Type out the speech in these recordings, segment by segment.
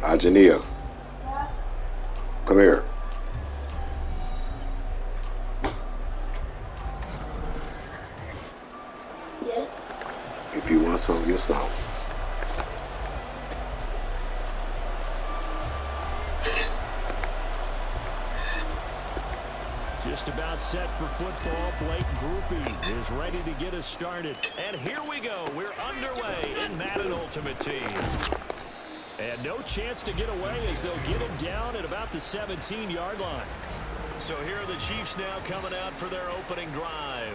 Ajania, come here. Yes. If you want some, get some. Just about set for football. Blake Groupie is ready to get us started. And here we go. We're underway in Madden Ultimate Team. And no chance to get away as they'll get him down at about the 17-yard line. So here are the Chiefs now coming out for their opening drive.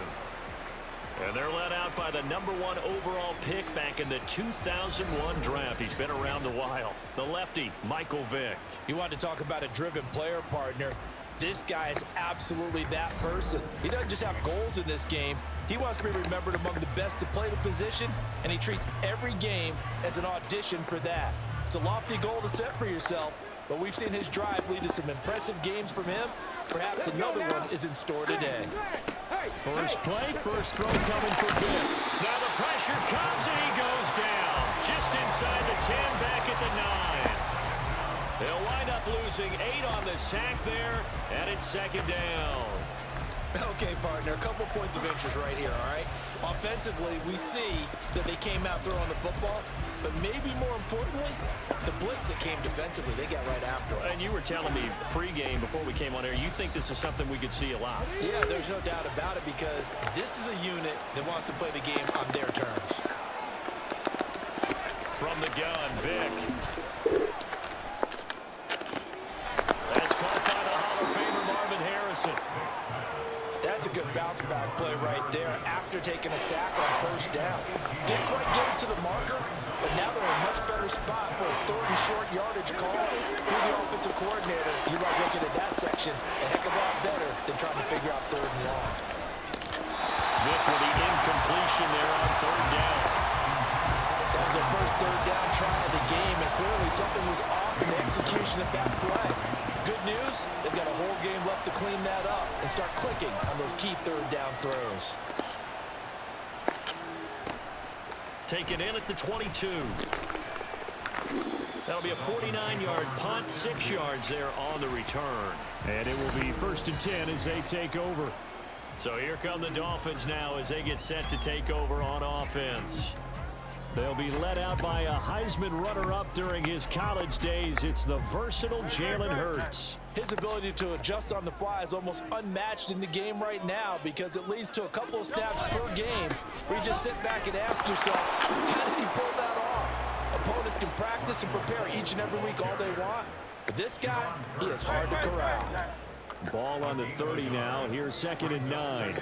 And they're led out by the #1 overall pick back in the 2001 draft. He's been around a while. The lefty, Michael Vick. You want to talk about a driven player, partner. This guy is absolutely that person. He doesn't just have goals in this game. He wants to be remembered among the best to play the position, and he treats every game as an audition for that. It's a lofty goal to set for yourself, but we've seen his drive lead to some impressive games from him. Perhaps another one is in store today. First play, first throw coming for Vick. Now the pressure comes and he goes down. Just inside the 10, back at the 9. They'll wind up losing 8 on the sack there, and it's second down. Okay, partner, a couple points of interest right here, all right? Offensively, we see that they came out throwing the football, but maybe more importantly, the blitz that came defensively, they got right after it. And you were telling me pregame before we came on air, you think this is something we could see a lot. Yeah, there's no doubt about it because this is a unit that wants to play the game on their terms. From the gun, Vick. That's caught by the Hall of Famer Marvin Harrison. That's a good bounce back play right there after taking a sack on first down. Didn't quite get it to the marker, but now they're in a much better spot for a 3rd and short yardage call through the offensive coordinator. You might look at that section a heck of a lot better than trying to figure out 3rd and long. Vick with the incompletion there on 3rd down. That was their first 3rd down try of the game, and clearly something was off in the execution of that play. Good news, they've got a whole game left to clean that up and start clicking on those key 3rd down throws. Taken in at the 22. That'll be a 49-yard punt, 6 yards there on the return. And it will be 1st and 10 as they take over. So here come the Dolphins now as they get set to take over on offense. They'll be led out by a Heisman runner-up during his college days. It's the versatile Jalen Hurts. His ability to adjust on the fly is almost unmatched in the game right now because it leads to a couple of snaps per game where you just sit back and ask yourself, how did he pull that off? Opponents can practice and prepare each and every week all they want, but this guy, he is hard to corral. Ball on the 30 now. Here's 2nd and 9.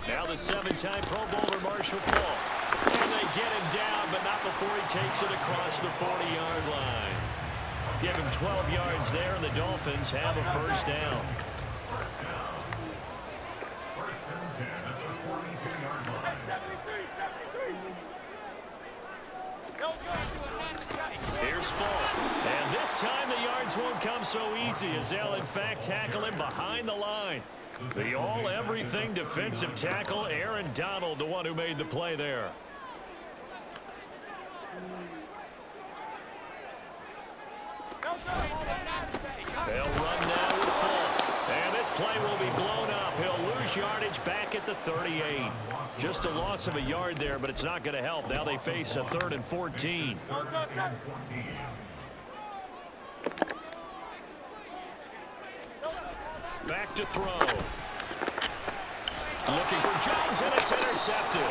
Now the 7-time Pro Bowler Marshall Faulk. And they get him down, but not before he takes it across the 40-yard line. Give him 12 yards there, and the Dolphins have a 1st down. Here's Faulk. And this time the yards won't come so easy as they'll, in fact, tackle him behind the line. The all-everything defensive tackle, Aaron Donald, the one who made the play there. They'll run now with Faulk. And this play will be blown up. He'll lose yardage back at the 38. Just a loss of a yard there, but it's not going to help. Now they face a 3rd and 14. Back to throw. Looking for Jones, and it's intercepted.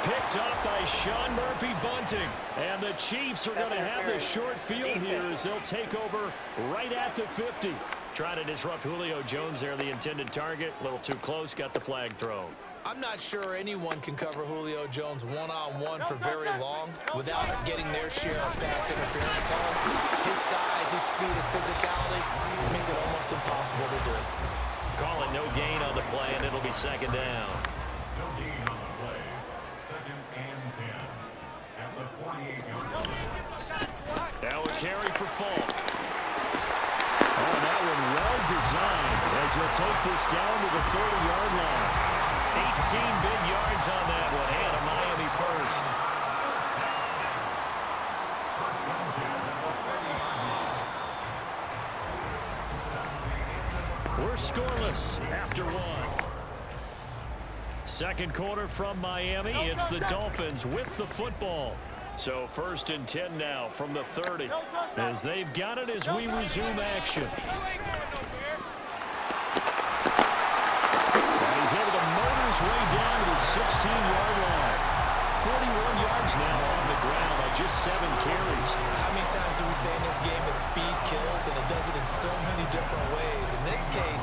Picked up by Sean Murphy-Bunting. And the Chiefs are going to have the short field here as they'll take over right at the 50. Trying to disrupt Julio Jones there, the intended target. A little too close, got the flag thrown. I'm not sure anyone can cover Julio Jones one-on-one for very long without getting their share of pass interference calls. His size, his speed, his physicality makes it almost impossible to do. Call it no gain on the play, and it'll be 2nd down. No gain on the play. 2nd and 10 at the 48-yard line. for Falk. Oh, that one well designed as he'll take this down to the 30-yard line. 18 big yards on that one, and a Miami first. We're scoreless after one. Second quarter from Miami. It's the Dolphins with the football. So 1st and 10 now from the 30 as they've got it as we resume action. And he's able to motor his way down to the 16-yard line. 41 yards now on the ground on just 7 carries. How many times do we say in this game that speed kills, and it does it in so many different ways? In this case,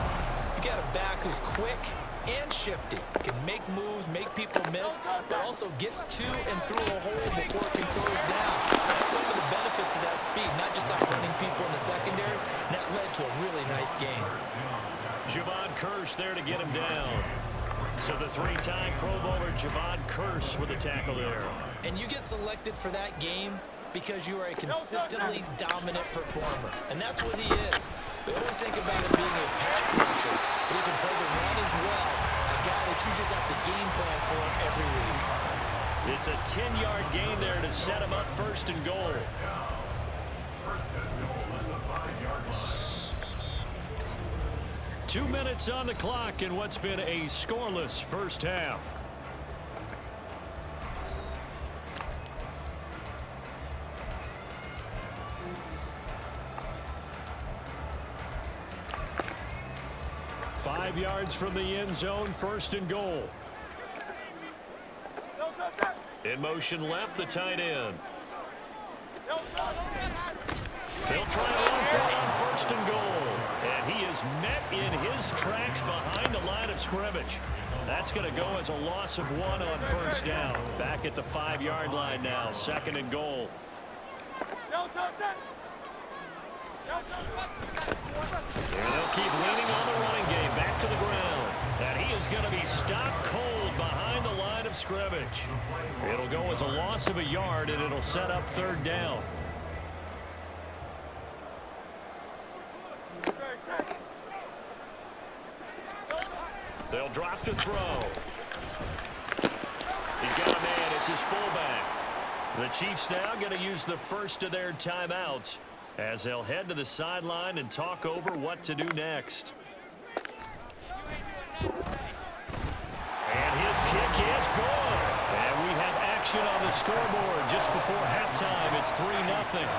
you got a back who's quick and shifty, can make moves, make people miss, but also gets to and through a hole before it can close down. That's some of the benefits of that speed, not just outrunning people in the secondary. That led to a really nice game. Javon Curse there to get him down. So the 3-time Pro Bowler Javon Curse with a tackle there. And you get selected for that game because you are a consistently dominant performer. And that's what he is. We always think about him being a pass rusher, but he can play the run as well. A guy that you just have to game plan for every week. It's a 10-yard gain there to set him up 1st and goal. 2 minutes on the clock in what's been a scoreless first half. Five yards from the end zone, 1st and goal. In motion left, the tight end. They'll try a run for it on 1st and goal. And he is met in his tracks behind the line of scrimmage. That's going to go as a loss of 1 on 1st down. Back at the 5-yard line now, 2nd and goal. And they'll keep leaning on the running game back to the ground. And he is going to be stopped cold behind the line of scrimmage. It'll go as a loss of a yard, and it'll set up 3rd down. They'll drop to throw. He's got a man. It's his fullback. The Chiefs now going to use the first of their timeouts as they'll head to the sideline and talk over what to do next. And his kick is good. And we have action on the scoreboard just before halftime. It's 3-0.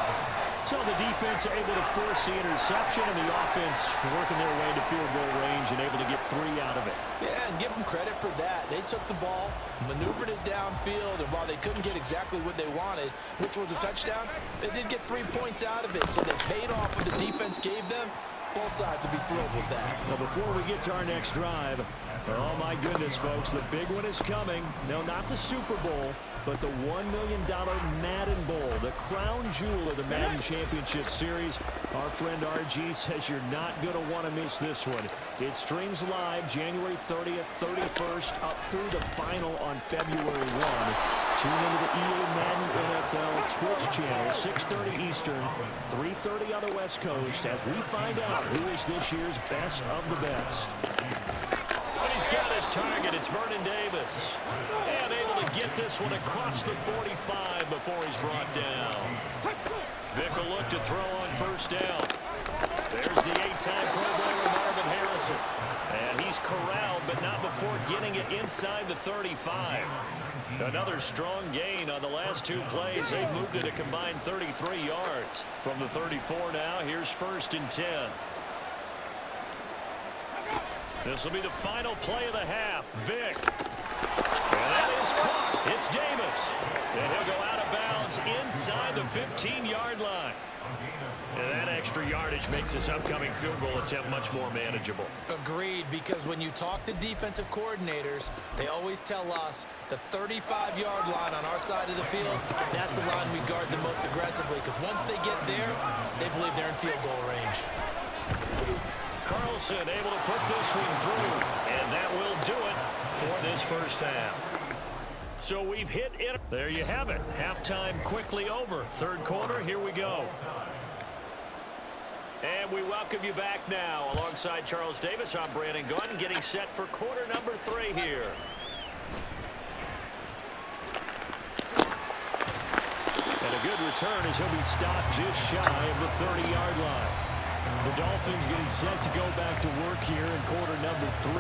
So the defense able to force the interception, and the offense working their way to field goal range and able to get 3 out of it. Yeah, and give them credit for that. They took the ball, maneuvered it downfield, and while they couldn't get exactly what they wanted, which was a touchdown, they did get 3 points out of it. So they paid off what the defense gave them. Both sides will be thrilled with that. Now, before we get to our next drive, oh my goodness, folks, the big one is coming. No, not the Super Bowl, but the $1 million Madden Bowl, the crown jewel of the Madden Championship Series. Our friend RG says you're not going to want to miss this one. It streams live January 30th, 31st, up through the final on February 1. Tune into the EA Madden NFL Twitch channel, 6:30 Eastern, 3:30 on the West Coast, as we find out who is this year's best of the best. But he's got his target. It's Vernon Davis. And able to get this one across the 45 before he's brought down. Vic will look to throw on 1st down. There's the 8-time Pro Bowler Marvin Harrison. And he's corralled, but not before getting it inside the 35. Another strong gain on the last 2 plays. They've moved it a combined 33 yards. From the 34 now, here's 1st and 10. This will be the final play of the half. Vic. And that is caught. It's Davis. And he'll go out of bounds inside the 15-yard line. And that extra yardage makes this upcoming field goal attempt much more manageable. Agreed, because when you talk to defensive coordinators, they always tell us the 35-yard line on our side of the field, that's the line we guard the most aggressively, because once they get there, they believe they're in field goal range. Carlson able to put this one through, and that will do it for this first half. So we've hit it. There you have it. Halftime quickly over. 3rd quarter, here we go. And we welcome you back now. Alongside Charles Davis, I'm Brandon Gunn, getting set for quarter number 3 here. And a good return as he'll be stopped just shy of the 30-yard line. The Dolphins getting set to go back to work here in quarter number 3.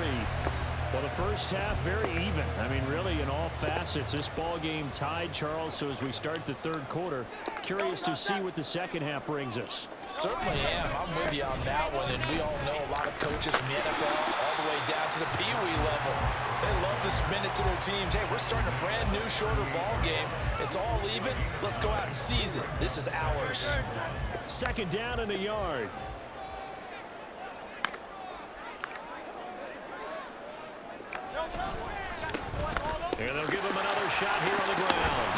Well, the first half, very even. I mean, really, in all facets, this ball game tied, Charles. So as we start the third quarter, curious to see what the second half brings us. Certainly am. I'm with you on that one. And we all know a lot of coaches from the NFL all the way down to the Pee Wee level. They love to spin it to their teams. Hey, we're starting a brand new, shorter ball game. It's all even. Let's go out and seize it. This is ours. Second down in the yard. And they'll give him another shot here on the ground.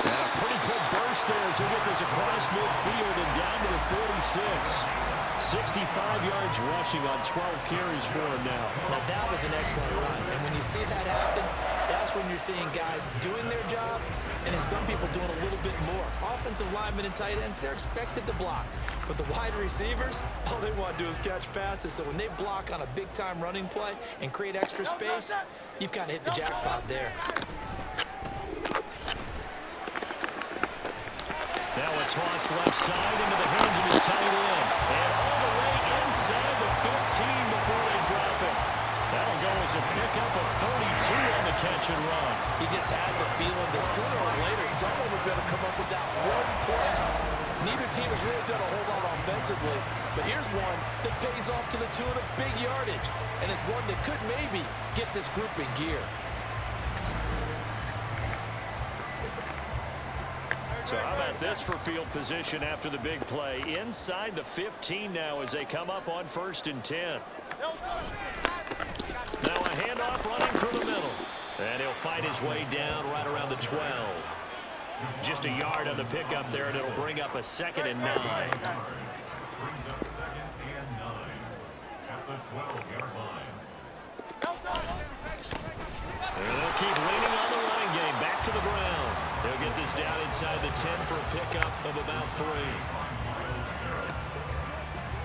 And a pretty quick burst there as he'll get this across midfield and down to the 46. 65 yards rushing on 12 carries for him now. Now, that was an excellent run. And when you see that happen, that's when you're seeing guys doing their job and then some people doing a little bit more. Offensive linemen and tight ends, they're expected to block. But the wide receivers, all they want to do is catch passes. So when they block on a big-time running play and create extra space, you've kind of hit the jackpot there. Now a toss left side into the hands of his tight end. And all the way inside the 15 before they drop it. That'll go as a pickup of 32 on the catch and run. He just had the feeling that sooner or later someone was going to come up with that one play. Neither team has really done a whole lot offensively, but here's one that pays off to the tune of big yardage, and it's one that could maybe get this group in gear. So how about this for field position after the big play? Inside the 15 now as they come up on 1st and 10. Now a handoff running through the middle. And he'll fight his way down right around the 12. Just a yard on the pickup there, and it'll bring up a 2nd and 9. Brings up 2nd and 9 at the 12-yard line. And they'll keep leaning on the running game. Back to the ground. They'll get this down inside the 10 for a pickup of about 3.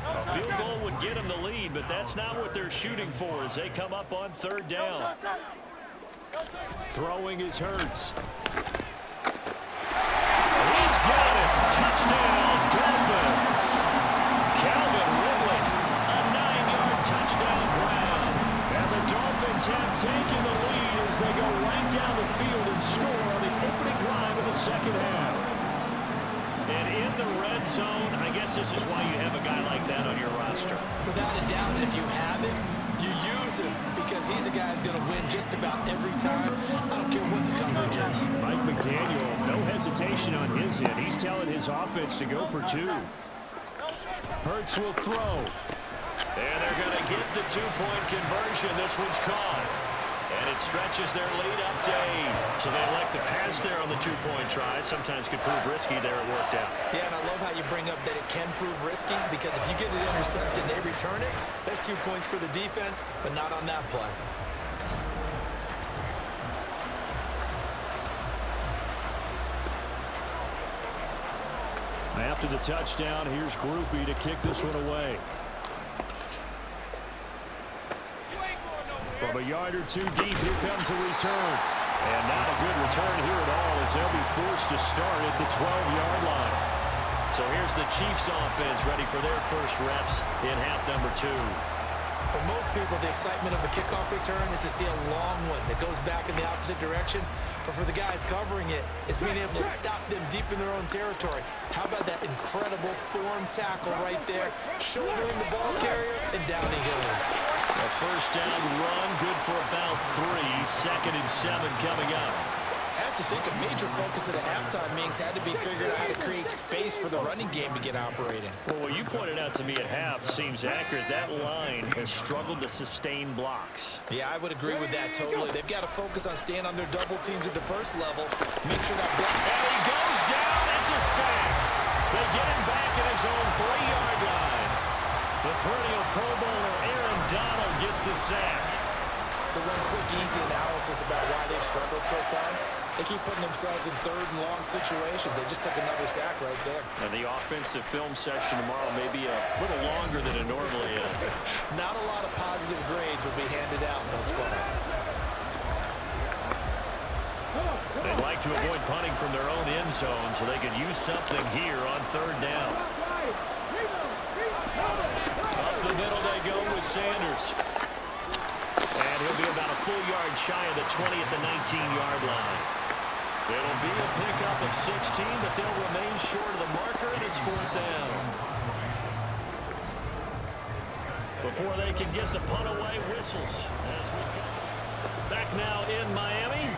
A field goal would get them the lead, but that's not what they're shooting for as they come up on 3rd down. Throwing is Hurts. He's got it. Touchdown, Dolphins. Calvin Ridley, a 9-yard touchdown grab. And the Dolphins have taken the lead as they go right down the field and score on the opening drive of the second half. And in the red zone, I guess this is why you have a guy like that on your roster. Without a doubt, and if you have him, you use him because he's a guy who's going to win just about every time. I don't care what the coverage is. Mike McDaniel, no hesitation on his end. He's telling his offense to go for 2. Hurts will throw. And they're going to get the 2-point conversion. This one's caught. And it stretches their lead up to 8. So they elect to pass there on the 2-point try. Sometimes could prove risky there. It worked out. Yeah, and I love how you bring up that it can prove risky because if you get it intercepted and they return it, that's 2 points for the defense, but not on that play. After the touchdown, here's Groupie to kick this one away. From a yard or 2 deep, here comes a return. And not a good return here at all as they'll be forced to start at the 12-yard line. So here's the Chiefs offense ready for their first reps in half number 2. For most people, the excitement of a kickoff return is to see a long one that goes back in the opposite direction. But for the guys covering it, it's being able to stop them deep in their own territory. How about that incredible form tackle right there, shouldering the ball carrier, and down he goes. A first down run, good for about 3. 2nd and 7 coming up. I have to think a major focus at a halftime meetings had to be figuring out how to create space for the running game to get operating. Well, what you pointed out to me at half seems accurate. That line has struggled to sustain blocks. Yeah, I would agree with that totally. They've got to focus on staying on their double teams at the first level. Make sure that block. And he goes down. It's a sack. They get him back at his own 3-yard line. The perennial Pro Bowler Aaron Donald gets the sack. So one quick, easy analysis about why they've struggled so far. They keep putting themselves in third and long situations. They just took another sack right there. And the offensive film session tomorrow may be a little longer than it normally is. Not a lot of positive grades will be handed out thus far. They'd like to avoid punting from their own end zone so they could use something here on third down. Up the middle they go with Sanders. And he'll be about a full yard shy of the 20 at the 19-yard line. It'll be a pickup of 16, but they'll remain short of the marker, and it's fourth down. Before they can get the punt away, whistles. As we go back now in Miami.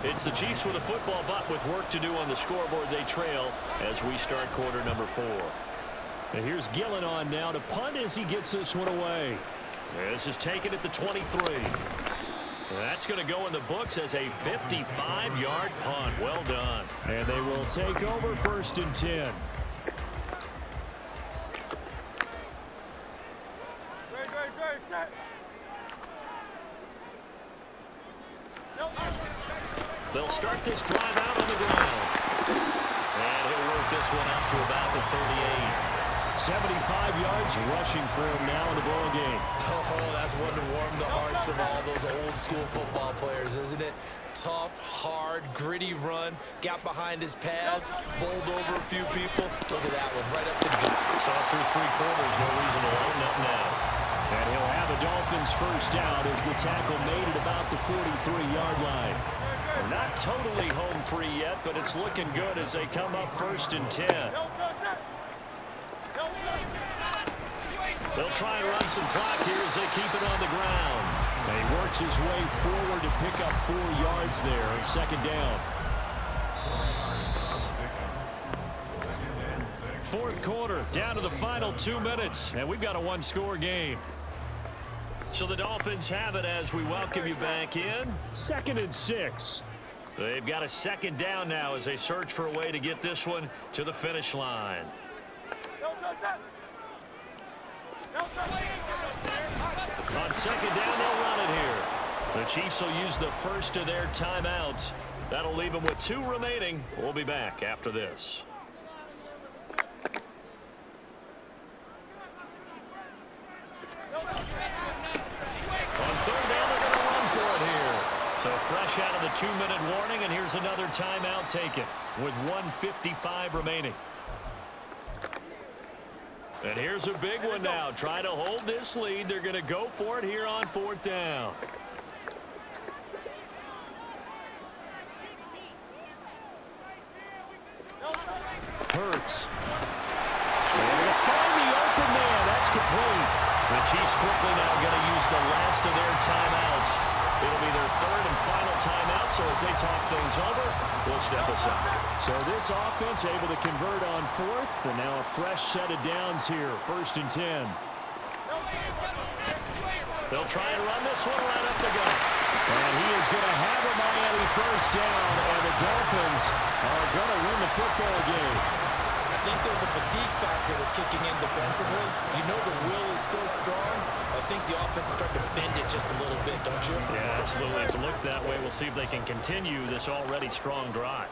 It's the Chiefs with a football, but with work to do on the scoreboard, they trail as we start quarter number 4. And here's Gillen on now to punt as he gets this one away. This is taken at the 23. That's going to go in the books as a 55-yard punt. Well done. And they will take over first and 10. They'll start this drive out on the ground. And he'll work this one out to about the 38. 75 yards rushing for him now in the ball game. Oh, that's one to warm the hearts of all those old school football players, isn't it? Tough, hard, gritty run. Got behind his pads, bowled over a few people. Look at that one, right up the gut. Saw through 3 quarters, no reason to line up now. And he'll have the Dolphins first down as the tackle made at about the 43-yard line. Not totally home free yet, but it's looking good as they come up first and 10. They'll try and run some clock here as they keep it on the ground. And he works his way forward to pick up 4 yards there on second down. Fourth quarter, down to the final 2 minutes, and we've got a 1-score game. So the Dolphins have it as we welcome you back in. 2nd and 6. They've got a second down now as they search for a way to get this one to the finish line. On second down, they'll run it here. The Chiefs will use the first of their timeouts. That'll leave them with 2 remaining. We'll be back after this. On third down, they're going to run for it here. So fresh out of the 2-minute warning, and here's another timeout taken with 1:55 remaining. And here's a big one now. Trying to hold this lead. They're going to go for it here on fourth down. Hurts. They're going to find the open man. That's complete. The Chiefs quickly now going to use the last of their timeouts. It'll be their 3rd and final timeout, so as they talk things over, we'll step aside. So this offense able to convert on 4th, and now a fresh set of downs here, 1st and 10. They'll try and run this one right up the gut. And he is going to have a Miami first down, and the Dolphins are going to win the football game. I think there's a fatigue factor that's kicking in defensively. You know the will is still strong. I think the offense is starting to bend it just a little bit, don't you? Yeah, absolutely. It's looked that way. We'll see if they can continue this already strong drive.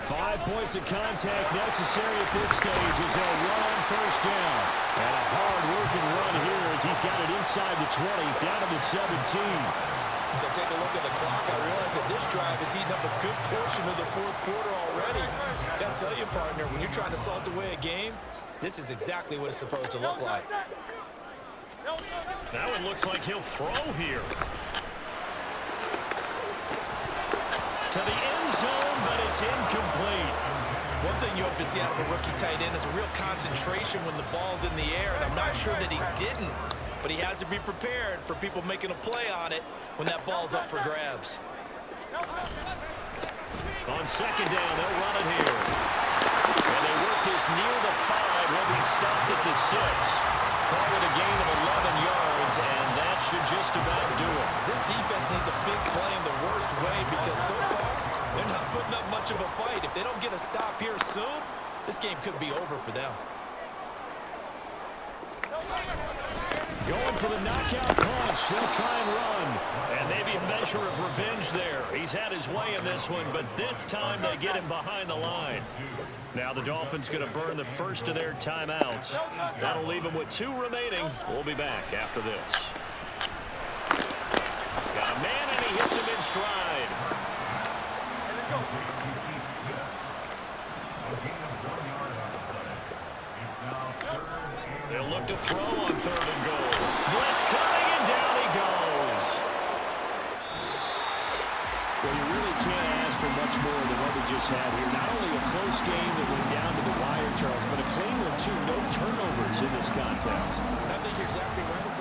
Five points of contact necessary at this stage as they'll run on first down. And a hard-working run here as he's got it inside the 20, down to the 17. As I take a look at the clock, I realize that this drive has eaten up a good portion of the fourth quarter already. Gotta tell you, partner, when you're trying to salt away a game, this is exactly what it's supposed to look like. That one looks like he'll throw here. To the end zone, but it's incomplete. One thing you hope to see out of a rookie tight end is a real concentration when the ball's in the air, and I'm not sure that he didn't, but he has to be prepared for people making a play on it when that ball's up for grabs. On second down, they'll run it here. And they work this near the 5. Will be stopped at the 6. Call it a gain of 11 yards, and that should just about do it. This defense needs a big play in the worst way because so far, they're not putting up much of a fight. If they don't get a stop here soon, this game could be over for them. Going for the knockout punch. They'll try and run. And maybe a measure of revenge there. He's had his way in this one, but this time they get him behind the line. Now the Dolphins going to burn the first of their timeouts. That'll leave them with 2 remaining. We'll be back after this. Got a man, and he hits him in stride. They'll look to throw on 3rd and goal. Blitz coming, and down he goes. Well, you really can't ask for much more than what we just had here. Not only a close game that went down to the wire, Charles, but a clean one, too. No turnovers in this contest. I think you're exactly right.